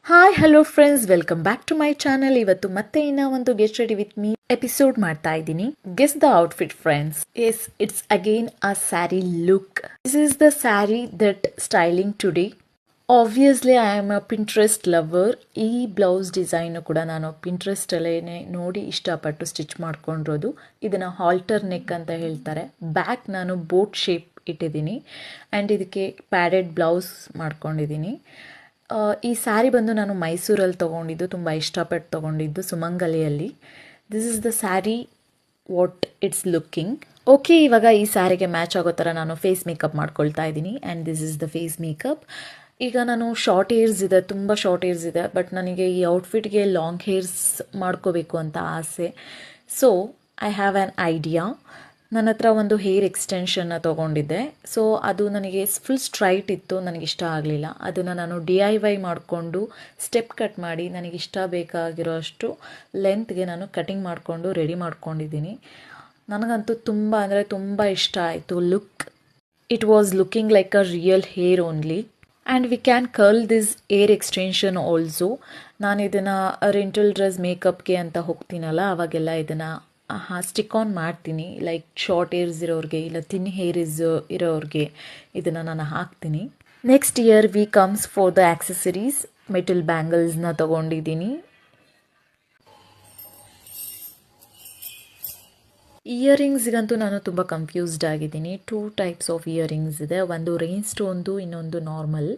Hi hello friends, welcome back to my channel. ಇವತ್ತು ಮತ್ತೆ ಒಂದು get ready with me episode ಮಾಡ್ತಾ ಇದ್ದೀನಿ. Guess the outfit friends. Yes, it's again a sari look. This is the sari that styling today. Obviously I am a Pinterest lover. ಈ blouse design ಕೂಡ ನಾನು ಪಿಂಟ್ರೆಸ್ಟಲ್ಲೇ ನೋಡಿ ಇಷ್ಟಪಟ್ಟು ಸ್ಟಿಚ್ ಮಾಡ್ಕೊಂಡಿರೋದು. ಇದನ್ನು ಹಾಲ್ಟರ್ ನೆಕ್ ಅಂತ ಹೇಳ್ತಾರೆ. ಬ್ಯಾಕ್ ನಾನು ಬೋಟ್ ಶೇಪ್ ಇಟ್ಟಿದ್ದೀನಿ ಆ್ಯಂಡ್ ಇದಕ್ಕೆ ಪ್ಯಾಡೆಡ್ ಬ್ಲೌಸ್ ಮಾಡ್ಕೊಂಡಿದ್ದೀನಿ. ಈ ಸ್ಯಾರಿ ಬಂದು ನಾನು ಮೈಸೂರಲ್ಲಿ ತೊಗೊಂಡಿದ್ದು, ತುಂಬ ಇಷ್ಟಪಟ್ಟು ತೊಗೊಂಡಿದ್ದು, ಸುಮಂಗಲಿಯಲ್ಲಿ. This is the sari what it's looking. Okay, ಇವಾಗ ಈ ಸ್ಯಾರಿಗೆ ಮ್ಯಾಚ್ ಆಗೋ ಥರ ನಾನು ಫೇಸ್ ಮೇಕಪ್ ಮಾಡ್ಕೊಳ್ತಾ ಇದ್ದೀನಿ and this is the face makeup. ಈಗ ನಾನು ಶಾರ್ಟ್ ಹೇರ್ಸ್ ಇದೆ, ತುಂಬ ಶಾರ್ಟ್ ಹೇರ್ಸ್ ಇದೆ, ಬಟ್ ನನಗೆ ಈ ಔಟ್ಫಿಟ್ಗೆ ಲಾಂಗ್ ಹೇರ್ಸ್ ಮಾಡ್ಕೋಬೇಕು ಅಂತ ಆಸೆ. So I have an idea. ನನ್ನ ಹತ್ರ ಒಂದು ಹೇರ್ ಎಕ್ಸ್ಟೆನ್ಷನ್ನ ತೊಗೊಂಡಿದ್ದೆ. ಸೊ ಅದು ನನಗೆ ಫುಲ್ ಸ್ಟ್ರೈಟ್ ಇತ್ತು, ನನಗಿಷ್ಟ ಆಗಲಿಲ್ಲ. ಅದನ್ನು ನಾನು DIY ಮಾಡಿಕೊಂಡು ಸ್ಟೆಪ್ ಕಟ್ ಮಾಡಿ ನನಗಿಷ್ಟ ಬೇಕಾಗಿರೋ ಅಷ್ಟು ಲೆಂತ್ಗೆ ನಾನು ಕಟಿಂಗ್ ಮಾಡಿಕೊಂಡು ರೆಡಿ ಮಾಡ್ಕೊಂಡಿದ್ದೀನಿ. ನನಗಂತೂ ತುಂಬ ಅಂದರೆ ತುಂಬ ಇಷ್ಟ ಆಯಿತು look. It was looking like a real hair only. And we can curl this hair extension also. ನಾನು ಇದನ್ನು ರೆಂಟಲ್ ಡ್ರೆಸ್ ಮೇಕಪ್ಗೆ ಅಂತ ಹೋಗ್ತೀನಲ್ಲ, ಅವಾಗೆಲ್ಲ ಇದನ್ನು ಸ್ಟಿಕ್ ಆನ್ ಮಾಡ್ತೀನಿ. ಲೈಕ್ ಶಾರ್ಟ್ ಹೇರ್ಸ್ ಇರೋರಿಗೆ ಇಲ್ಲ ತಿನ್ ಹೇರ್ಸ್ ಇರೋರಿಗೆ ಇದನ್ನು ನಾನು ಹಾಕ್ತೀನಿ. Next here we comes for the accessories. Metal ಬ್ಯಾಂಗಲ್ಸ್ನ ತೊಗೊಂಡಿದ್ದೀನಿ. ಇಯರಿಂಗ್ಸ್ಗಂತೂ ನಾನು ತುಂಬ ಕನ್ಫ್ಯೂಸ್ಡ್ ಆಗಿದ್ದೀನಿ. 2 ಟೈಪ್ಸ್ ಆಫ್ ಇಯರಿಂಗ್ಸ್ ಇದೆ. ಒಂದು ರೈನ್ ಸ್ಟೋನ್ದು, ಇನ್ನೊಂದು normal.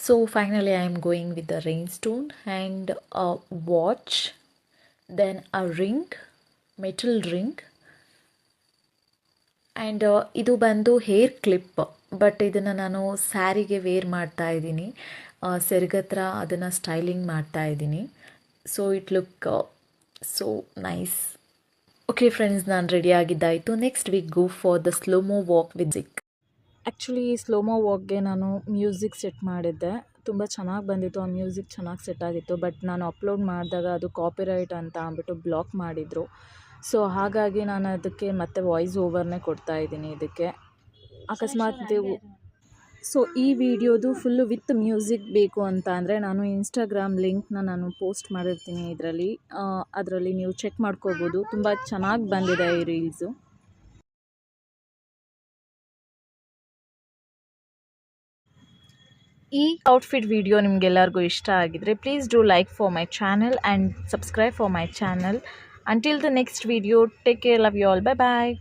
So finally I am going with the rain stone and a watch, then a ring, metal ring. And ಇದು ಬಂದು ಹೇರ್ ಕ್ಲಿಪ್, ಬಟ್ ಇದನ್ನು ನಾನು ಸ್ಯಾರಿಗೆ ವೇರ್ ಮಾಡ್ತಾ ಇದ್ದೀನಿ. ಸೆರಗತ್ರ ಅದನ್ನು ಸ್ಟೈಲಿಂಗ್ ಮಾಡ್ತಾ ಇದ್ದೀನಿ. So it look so nice. Okay friends, ನಾನು ರೆಡಿ ಆಗಿದ್ದಾಯಿತು. Next week go for the slomo walk with ಜಿಕ್. ಆ್ಯಕ್ಚುಲಿ ಈ ಸ್ಲೋಮೋ ವಾಕ್ಗೆ ನಾನು ಮ್ಯೂಸಿಕ್ ಸೆಟ್ ಮಾಡಿದ್ದೆ. ತುಂಬ ಚೆನ್ನಾಗಿ ಬಂದಿತ್ತು, ಆ ಮ್ಯೂಸಿಕ್ ಚೆನ್ನಾಗಿ ಸೆಟ್ ಆಗಿತ್ತು. ಬಟ್ ನಾನು ಅಪ್ಲೋಡ್ ಮಾಡಿದಾಗ ಅದು ಕಾಪಿರೈಟ್ ಅಂತ ಅಂದ್ಬಿಟ್ಟು ಬ್ಲಾಕ್ ಮಾಡಿದರು. ಸೊ ಹಾಗಾಗಿ ನಾನು ಅದಕ್ಕೆ ಮತ್ತೆ ವಾಯ್ಸ್ ಓವರ್ನೇ ಕೊಡ್ತಾ ಇದ್ದೀನಿ ಇದಕ್ಕೆ. ಅಕಸ್ಮಾತ್ ಸೊ ಈ ವಿಡಿಯೋದು ಫುಲ್ಲು ವಿತ್ ಮ್ಯೂಸಿಕ್ ಬೇಕು ಅಂತ ಅಂದರೆ ನಾನು ಇನ್ಸ್ಟಾಗ್ರಾಮ್ ಲಿಂಕ್ನ ನಾನು ಪೋಸ್ಟ್ ಮಾಡಿರ್ತೀನಿ ಅದರಲ್ಲಿ ನೀವು ಚೆಕ್ ಮಾಡ್ಕೋಬೋದು. ತುಂಬ ಚೆನ್ನಾಗಿ ಬಂದಿದೆ ಈ ರೀಲ್ಸು. ಈ ಔಟ್ಫಿಟ್ ವಿಡಿಯೋ ನಿಮಗೆಲ್ಲರಿಗೂ ಇಷ್ಟ ಆಗಿದ್ರೆ please do like for my channel and subscribe for my channel. Until the next video, take care, love you all, bye bye.